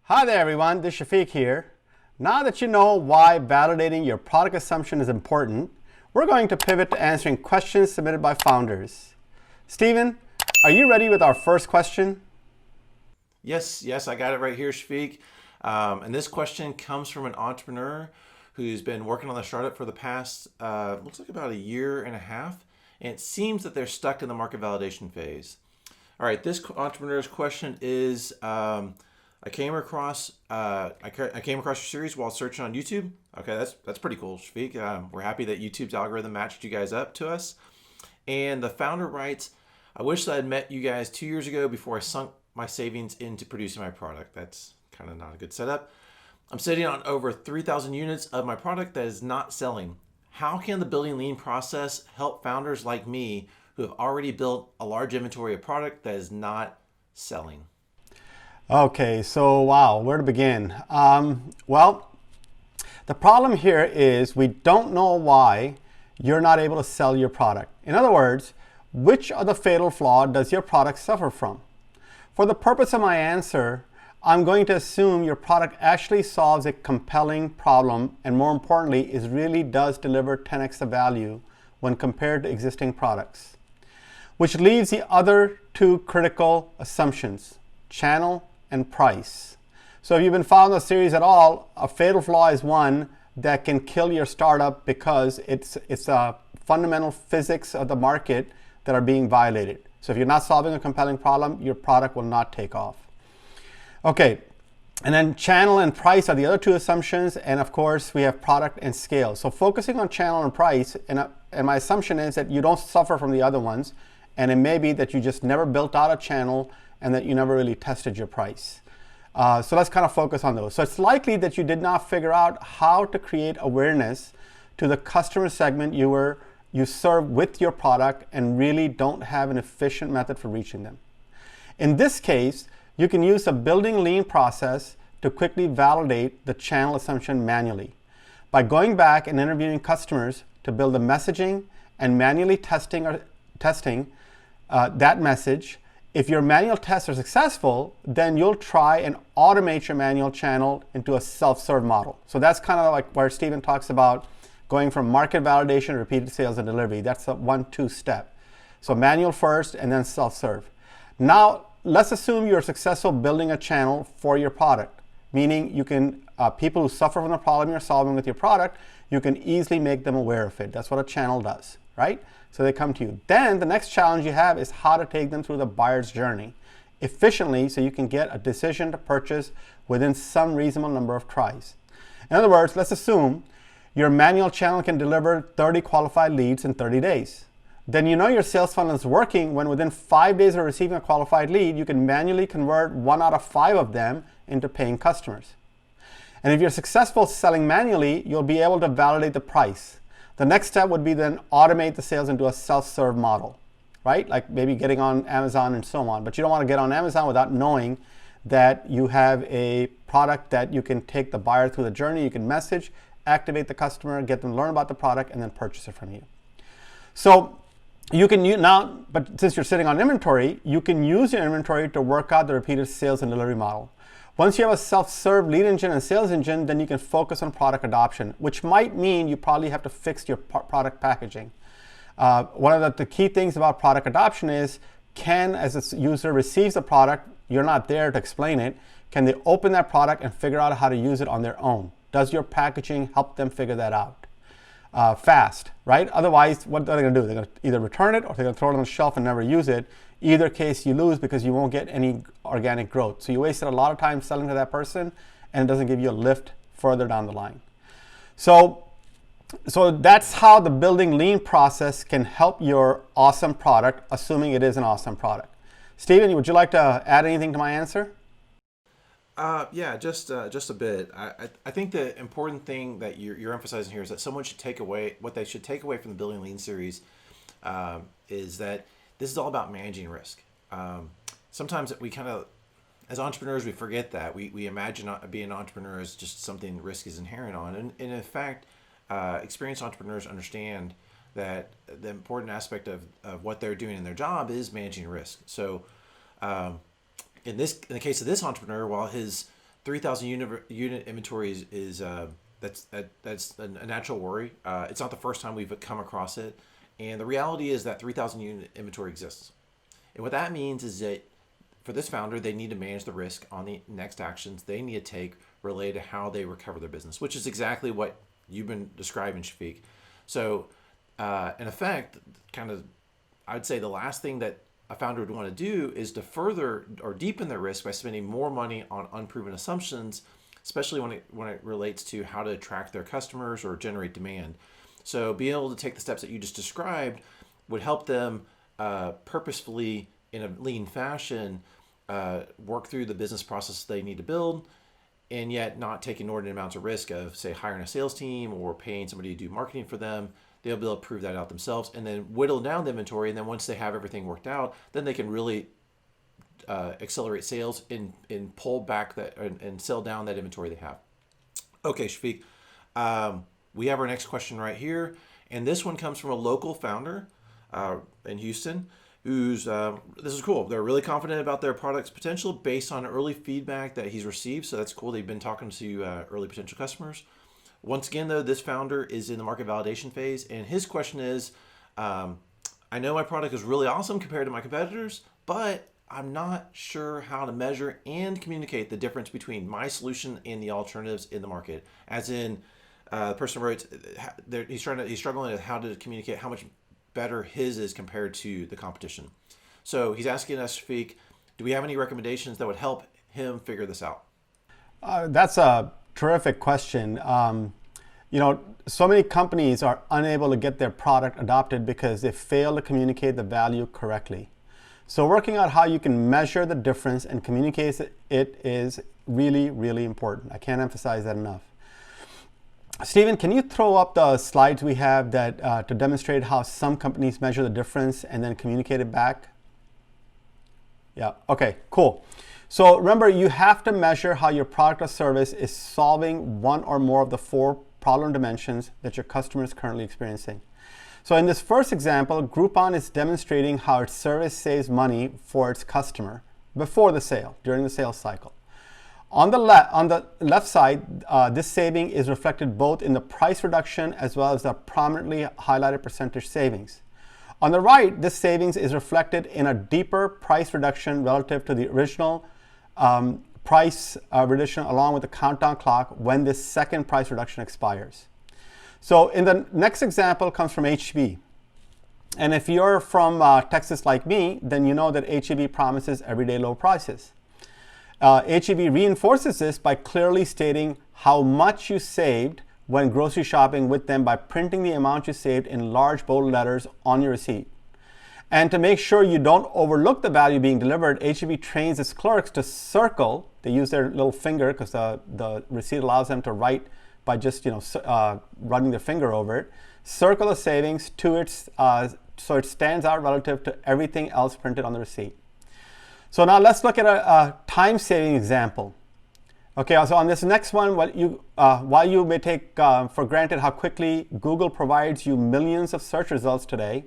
Hi there everyone, this is Shafiq here. Now that you know why validating your product assumption is important, we're going to pivot to answering questions submitted by founders. Steven, are you ready with our first question? Yes, I got it right here, Shafiq. And this question comes from an entrepreneur who's been working on the startup for the past, looks like about a year and a half. And it seems that they're stuck in the market validation phase. All right, this entrepreneur's question is, I came across your series while searching on YouTube. Okay, that's pretty cool, Shafiq. We're happy that YouTube's algorithm matched you guys up to us. And the founder writes, I wish that I'd met you guys 2 years ago before I sunk my savings into producing my product. That's kind of not a good setup. I'm sitting on over 3,000 units of my product that is not selling. How can the building lean process help founders like me who have already built a large inventory of product that is not selling? Okay, so wow, where to begin? Well, the problem here is we don't know why you're not able to sell your product. In other words, which of the fatal flaw does your product suffer from? For the purpose of my answer, I'm going to assume your product actually solves a compelling problem and more importantly, is really does deliver 10x the value when compared to existing products. Which leaves the other two critical assumptions, channel and price. So if you've been following the series at all, a fatal flaw is one that can kill your startup because it's a fundamental physics of the market that are being violated. So if you're not solving a compelling problem, your product will not take off. Okay, and then channel and price are the other two assumptions, and of course we have product and scale. So focusing on channel and price, and my assumption is that you don't suffer from the other ones, and it may be that you just never built out a channel and that you never really tested your price. So let's kind of focus on those. So it's likely that you did not figure out how to create awareness to the customer segment you serve with your product and really don't have an efficient method for reaching them. In this case, you can use a building lean process to quickly validate the channel assumption manually by going back and interviewing customers to build the messaging and manually testing that message. If your manual tests are successful, then you'll try and automate your manual channel into a self-serve model. So that's kind of like where Steven talks about going from market validation, repeated sales, and delivery. That's a 1-2 step. So manual first and then self-serve. Now, let's assume you're successful building a channel for your product, meaning you can, people who suffer from the problem you're solving with your product, you can easily make them aware of it. That's what a channel does, right? So they come to you. Then the next challenge you have is how to take them through the buyer's journey efficiently so you can get a decision to purchase within some reasonable number of tries. In other words, let's assume your manual channel can deliver 30 qualified leads in 30 days. Then you know your sales funnel is working when within 5 days of receiving a qualified lead, you can manually convert 1 out of 5 of them into paying customers. And if you're successful selling manually, you'll be able to validate the price. The next step would be then automate the sales into a self-serve model, right? Like maybe getting on Amazon and so on. But you don't want to get on Amazon without knowing that you have a product that you can take the buyer through the journey. You can message, activate the customer, get them to learn about the product, and then purchase it from you. So you can use now, but since you're sitting on inventory, you can use your inventory to work out the repeated sales and delivery model. Once you have a self-serve lead engine and sales engine, then you can focus on product adoption, which might mean you probably have to fix your product packaging. One of the key things about product adoption is, as a user receives the product, you're not there to explain it, can they open that product and figure out how to use it on their own? Does your packaging help them figure that out? Fast, right? Otherwise, what are they going to do? They're going to either return it or they're going to throw it on the shelf and never use it. Either case, you lose because you won't get any organic growth. So you wasted a lot of time selling to that person and it doesn't give you a lift further down the line. So that's how the building lean process can help your awesome product, assuming it is an awesome product. Steven, would you like to add anything to my answer? Yeah, just a bit. I think the important thing that you're emphasizing here is that someone should take away, what they should take away from the Building Lean series is that this is all about managing risk. Sometimes we kind of, as entrepreneurs, we forget that. We imagine being an entrepreneur is just something risk is inherent on. And in fact, experienced entrepreneurs understand that the important aspect of what they're doing in their job is managing risk. So in the case of this entrepreneur, while his 3,000 unit inventory is that's a natural worry. It's not the first time we've come across it, and the reality is that 3,000 unit inventory exists. And what that means is that for this founder, they need to manage the risk on the next actions they need to take related to how they recover their business, which is exactly what you've been describing, Shafiq. So, in effect, kind of, I'd say the last thing that a founder would want to do is to further or deepen their risk by spending more money on unproven assumptions, especially when it relates to how to attract their customers or generate demand. So being able to take the steps that you just described would help them purposefully, in a lean fashion, work through the business process they need to build, and yet not take inordinate amounts of risk of, say, hiring a sales team or paying somebody to do marketing for them. They'll be able to prove that out themselves and then whittle down the inventory. And then once they have everything worked out, then they can really accelerate sales and pull back that and sell down that inventory they have. Okay, Shafiq, we have our next question right here. And this one comes from a local founder in Houston who's, this is cool. They're really confident about their product's potential based on early feedback that he's received. So that's cool. They've been talking to early potential customers. Once again, though, this founder is in the market validation phase, and his question is, I know my product is really awesome compared to my competitors, but I'm not sure how to measure and communicate the difference between my solution and the alternatives in the market. As in, the person writes, he's struggling with how to communicate how much better his is compared to the competition. So he's asking us, Shafiq, do we have any recommendations that would help him figure this out? That's a terrific question. So many companies are unable to get their product adopted because they fail to communicate the value correctly. So working out how you can measure the difference and communicate it is really, really important. I can't emphasize that enough. Stephen, can you throw up the slides we have that to demonstrate how some companies measure the difference and then communicate it back? Yeah, okay, cool. So remember, you have to measure how your product or service is solving one or more of the 4 problem dimensions that your customer is currently experiencing. So in this first example, Groupon is demonstrating how its service saves money for its customer before the sale, during the sales cycle. On the left side, this saving is reflected both in the price reduction as well as the prominently highlighted percentage savings. On the right, this savings is reflected in a deeper price reduction relative to the original price reduction along with the countdown clock when this second price reduction expires. So in the next example comes from HEB. And if you're from Texas like me, then you know that HEB promises everyday low prices. HEB reinforces this by clearly stating how much you saved when grocery shopping with them by printing the amount you saved in large bold letters on your receipt. And to make sure you don't overlook the value being delivered, HEB trains its clerks to circle. They use their little finger because the receipt allows them to write by just running their finger over it. Circle the savings to its so it stands out relative to everything else printed on the receipt. So now let's look at a time-saving example. Okay, so on this next one, while you may take for granted how quickly Google provides you millions of search results today,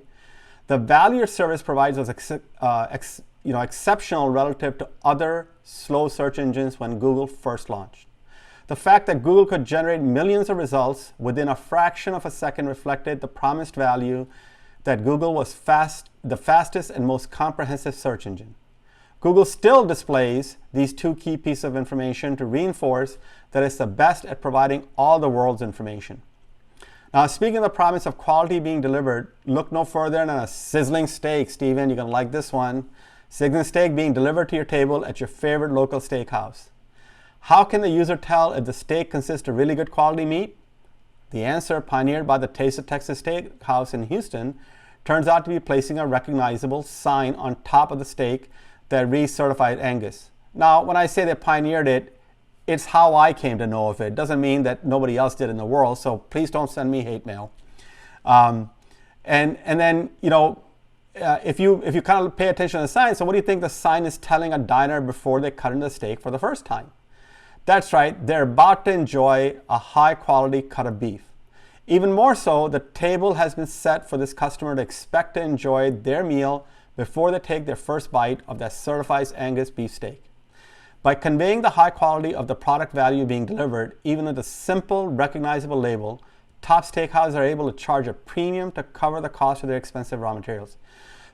the value your service provides was exceptional relative to other slow search engines when Google first launched. The fact that Google could generate millions of results within a fraction of a second reflected the promised value that Google was the fastest and most comprehensive search engine. Google still displays these 2 key pieces of information to reinforce that it's the best at providing all the world's information. Now, speaking of the promise of quality being delivered, look no further than a sizzling steak. Stephen, you're going to like this one. Sizzling steak being delivered to your table at your favorite local steakhouse. How can the user tell if the steak consists of really good quality meat? The answer, pioneered by the Taste of Texas Steakhouse in Houston, turns out to be placing a recognizable sign on top of the steak that reads Certified Angus. Now, when I say they pioneered it, it's how I came to know of it. It doesn't mean that nobody else did in the world, so please don't send me hate mail. And then, if you kind of pay attention to the sign, so what do you think the sign is telling a diner before they cut into the steak for the first time? That's right, they're about to enjoy a high quality cut of beef. Even more so, the table has been set for this customer to expect to enjoy their meal before they take their first bite of that certified Angus beef steak. By conveying the high quality of the product value being delivered, even with a simple, recognizable label, top steakhouses are able to charge a premium to cover the cost of their expensive raw materials.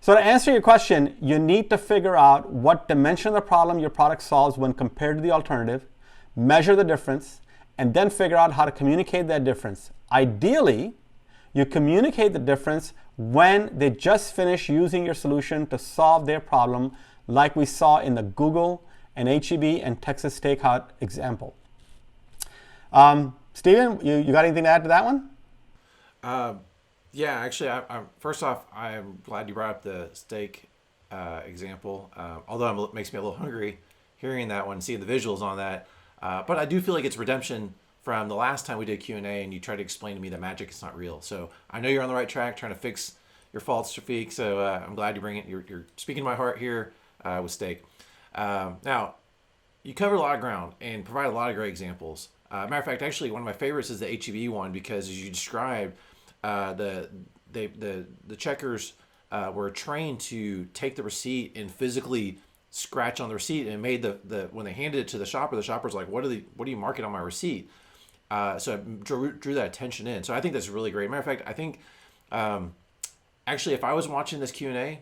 So to answer your question, you need to figure out what dimension of the problem your product solves when compared to the alternative, measure the difference, and then figure out how to communicate that difference. Ideally, you communicate the difference when they just finish using your solution to solve their problem, like we saw in the Google and H-E-B and Texas Steakhouse example. Steven, you got anything to add to that one? Yeah, actually, first off, I'm glad you brought up the steak example, although it makes me a little hungry hearing that one, seeing the visuals on that. But I do feel like it's redemption from the last time we did Q&A and you tried to explain to me that magic is not real. So I know you're on the right track trying to fix your faults, Shafiq. So I'm glad you bring it. You're speaking to my heart here with steak. Now, you covered a lot of ground and provide a lot of great examples. Matter of fact, actually, one of my favorites is the H-E-B one because as you described, the checkers were trained to take the receipt and physically scratch on the receipt, and it made the when they handed it to the shopper's like, what do you mark it on my receipt? So it drew that attention in. So I think that's really great. Matter of fact, I think actually if I was watching this Q&A,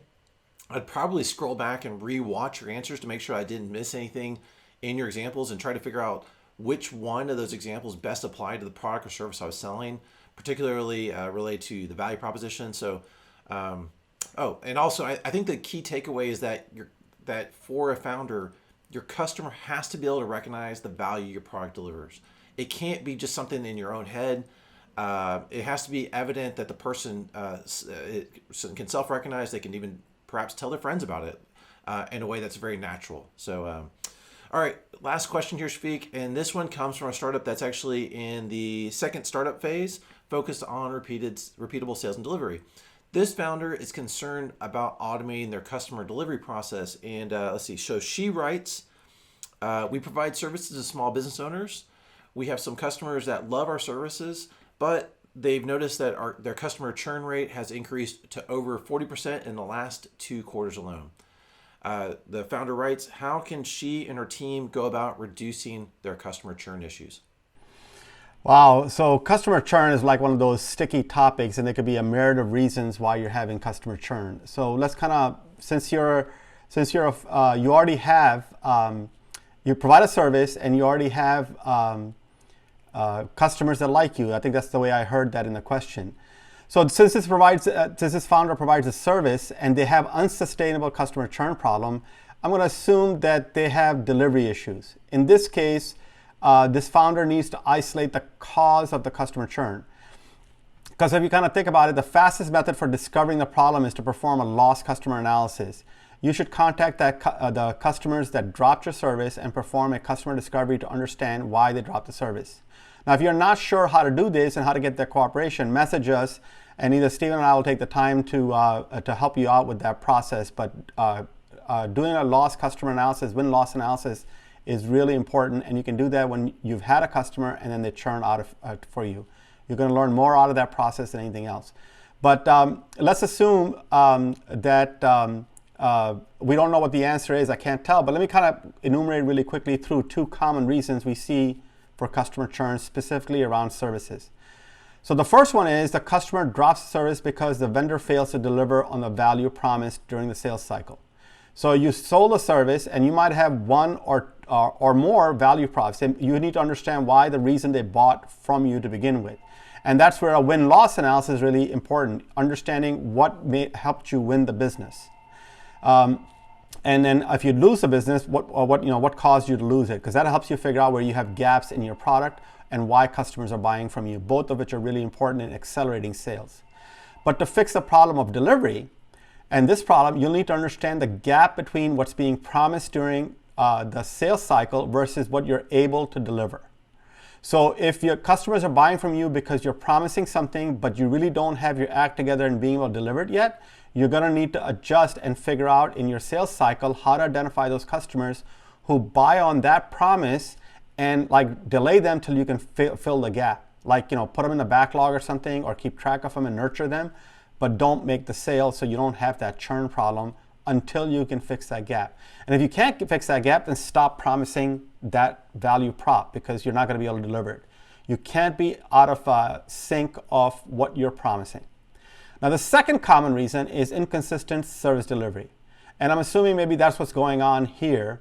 I'd probably scroll back and re-watch your answers to make sure I didn't miss anything in your examples and try to figure out which one of those examples best applied to the product or service I was selling, particularly related to the value proposition. So, and also I think the key takeaway is that that for a founder, your customer has to be able to recognize the value your product delivers. It can't be just something in your own head. It has to be evident that the person can self-recognize. They can even perhaps tell their friends about it in a way that's very natural. So, all right, last question here, Shafiq. And this one comes from a startup that's actually in the second startup phase, focused on repeatable sales and delivery. This founder is concerned about automating their customer delivery process. And let's see, so she writes, we provide services to small business owners. We have some customers that love our services, but they've noticed that their customer churn rate has increased to over 40% in the last 2 quarters alone. The founder writes, how can she and her team go about reducing their customer churn issues? Wow, so customer churn is like one of those sticky topics, and there could be a myriad of reasons why you're having customer churn. So let's kind of, since you already have, you provide a service and you already have customers that like you. I think that's the way I heard that in the question. So since this founder provides a service and they have unsustainable customer churn problem, I'm going to assume that they have delivery issues. In this case, this founder needs to isolate the cause of the customer churn. Because if you kind of think about it, the fastest method for discovering the problem is to perform a lost customer analysis. You should contact the customers that dropped your service and perform a customer discovery to understand why they dropped the service. Now, if you're not sure how to do this and how to get their cooperation, message us, and either Steven and I will take the time to help you out with that process. But doing a lost customer analysis, win-loss analysis, is really important, and you can do that when you've had a customer and then they churn out for you. You're going to learn more out of that process than anything else. But let's assume that we don't know what the answer is. I can't tell, but let me kind of enumerate really quickly through 2 common reasons we see for customer churn, specifically around services. So the first one is the customer drops the service because the vendor fails to deliver on the value promised during the sales cycle. So you sold a service and you might have one or more value props. And you need to understand why, the reason they bought from you to begin with. And that's where a win-loss analysis is really important, understanding what helped you win the business. And then if you lose the business, what caused you to lose it? Because that helps you figure out where you have gaps in your product and why customers are buying from you, both of which are really important in accelerating sales. But to fix the problem of delivery, and this problem, you'll need to understand the gap between what's being promised during the sales cycle versus what you're able to deliver. So if your customers are buying from you because you're promising something, but you really don't have your act together and being able to deliver it yet, you're going to need to adjust and figure out in your sales cycle how to identify those customers who buy on that promise and like delay them till you can fill the gap. Like, put them in the backlog or something, or keep track of them and nurture them, but don't make the sale so you don't have that churn problem until you can fix that gap. And if you can't fix that gap, then stop promising that value prop, because you're not going to be able to deliver it. You can't be out of sync of what you're promising. Now, the second common reason is inconsistent service delivery. And I'm assuming maybe that's what's going on here,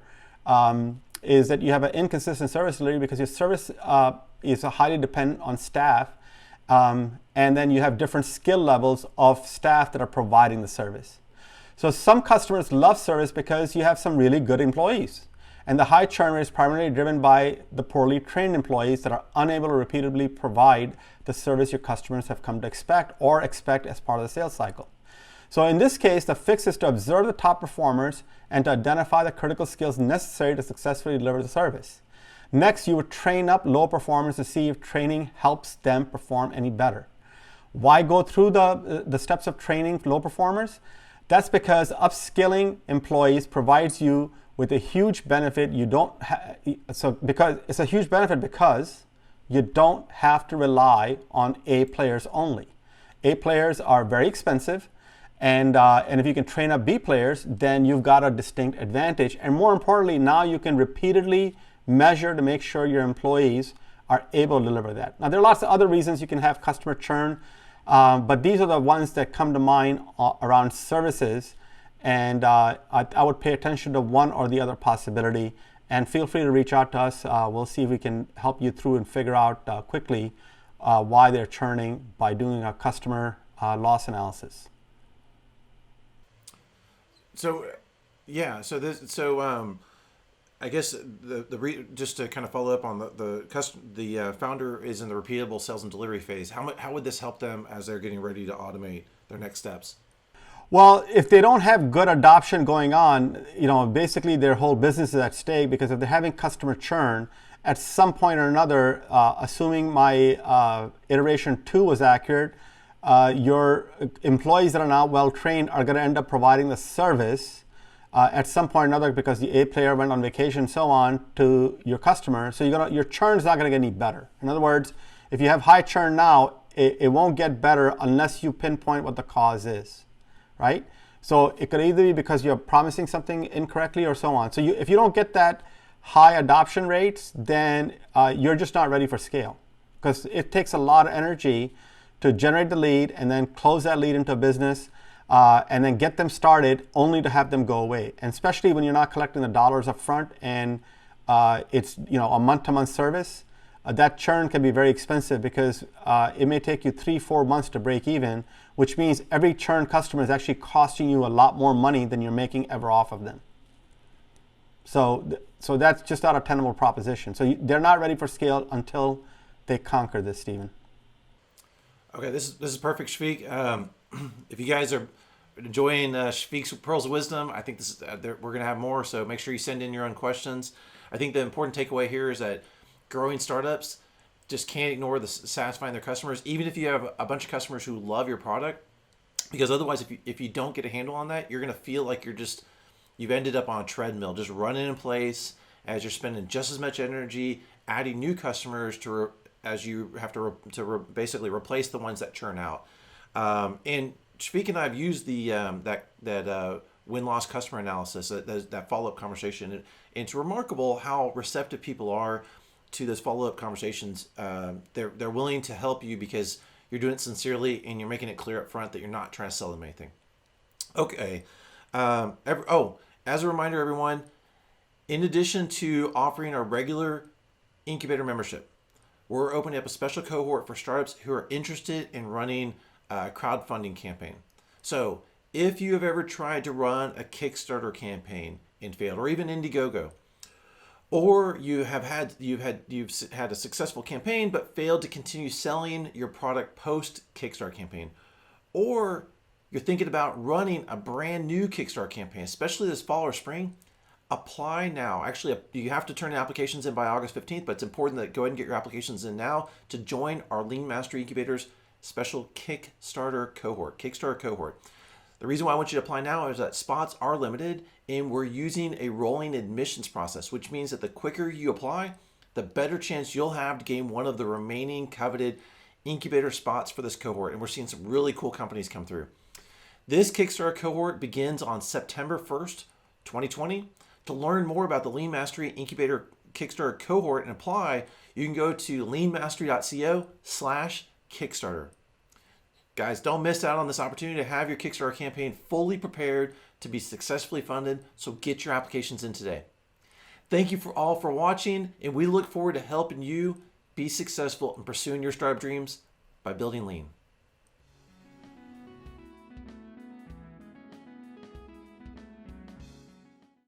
is that you have an inconsistent service delivery because your service is highly dependent on staff. And then you have different skill levels of staff that are providing the service. So some customers love service because you have some really good employees. And the high churn rate is primarily driven by the poorly trained employees that are unable to repeatedly provide the service your customers have come to expect or expect as part of the sales cycle. So in this case, the fix is to observe the top performers and to identify the critical skills necessary to successfully deliver the service. Next, you would train up low performers to see if training helps them perform any better. Why go through the steps of training low performers? That's because upskilling employees provides you with a huge benefit. Because it's a huge benefit because you don't have to rely on A players only. A players are very expensive, and if you can train up B players, then you've got a distinct advantage. And more importantly, now you can repeatedly measure to make sure your employees are able to deliver that. Now, there are lots of other reasons you can have customer churn, but these are the ones that come to mind around services. And I would pay attention to one or the other possibility, and feel free to reach out to us. We'll see if we can help you through and figure out quickly why they're churning by doing a customer loss analysis. So, yeah. I guess just to kind of follow up on the founder is in the repeatable sales and delivery phase. How would this help them as they're getting ready to automate their next steps? Well, if they don't have good adoption going on, basically their whole business is at stake, because if they're having customer churn, at some point or another, assuming my iteration 2 was accurate, your employees that are not well trained are going to end up providing the service at some point or another, because the A player went on vacation and so on, to your customer. So your churn is not going to get any better. In other words, if you have high churn now, it won't get better unless you pinpoint what the cause is, right? So it could either be because you're promising something incorrectly or so on. So if you don't get that high adoption rates, then you're just not ready for scale, because it takes a lot of energy to generate the lead and then close that lead into a business, and then get them started only to have them go away. And especially when you're not collecting the dollars up front and it's a month-to-month service, that churn can be very expensive, because it may take you 3-4 months to break even, which means every churn customer is actually costing you a lot more money than you're making ever off of them. So that's just not a tenable proposition. So they're not ready for scale until they conquer this, Stephen. Okay, this is perfect, Shafik. If you guys are enjoying Shafik's Pearls of Wisdom, I think we're going to have more, so make sure you send in your own questions. I think the important takeaway here is that growing startups just can't ignore the satisfying their customers, even if you have a bunch of customers who love your product, because otherwise, if you don't get a handle on that, you're going to feel like you've ended up on a treadmill, just running in place as you're spending just as much energy adding new customers as you have to basically replace the ones that churn out. And Shafik and I have used that win-loss customer analysis, that follow-up conversation, and it's remarkable how receptive people are to those follow-up conversations. They're willing to help you because you're doing it sincerely and you're making it clear up front that you're not trying to sell them anything. Okay. As a reminder, everyone, in addition to offering our regular incubator membership, we're opening up a special cohort for startups who are interested in running a crowdfunding campaign. So if you have ever tried to run a Kickstarter campaign and failed, or even Indiegogo, or you've had a successful campaign but failed to continue selling your product post Kickstarter campaign, or you're thinking about running a brand new Kickstarter campaign, especially this fall or spring, apply now. Actually, you have to turn the applications in by August 15th, but it's important that go ahead and get your applications in now to join our LeanMastery Incubator's special Kickstarter cohort. The reason why I want you to apply now is that spots are limited, and we're using a rolling admissions process, which means that the quicker you apply, the better chance you'll have to gain one of the remaining coveted incubator spots for this cohort. And we're seeing some really cool companies come through. This Kickstarter cohort begins on September 1st, 2020. To learn more about the LeanMastery Incubator Kickstarter cohort and apply, you can go to leanmastery.co/Kickstarter. Guys, don't miss out on this opportunity to have your Kickstarter campaign fully prepared to be successfully funded, so get your applications in today. Thank you all for watching, and we look forward to helping you be successful in pursuing your startup dreams by building lean.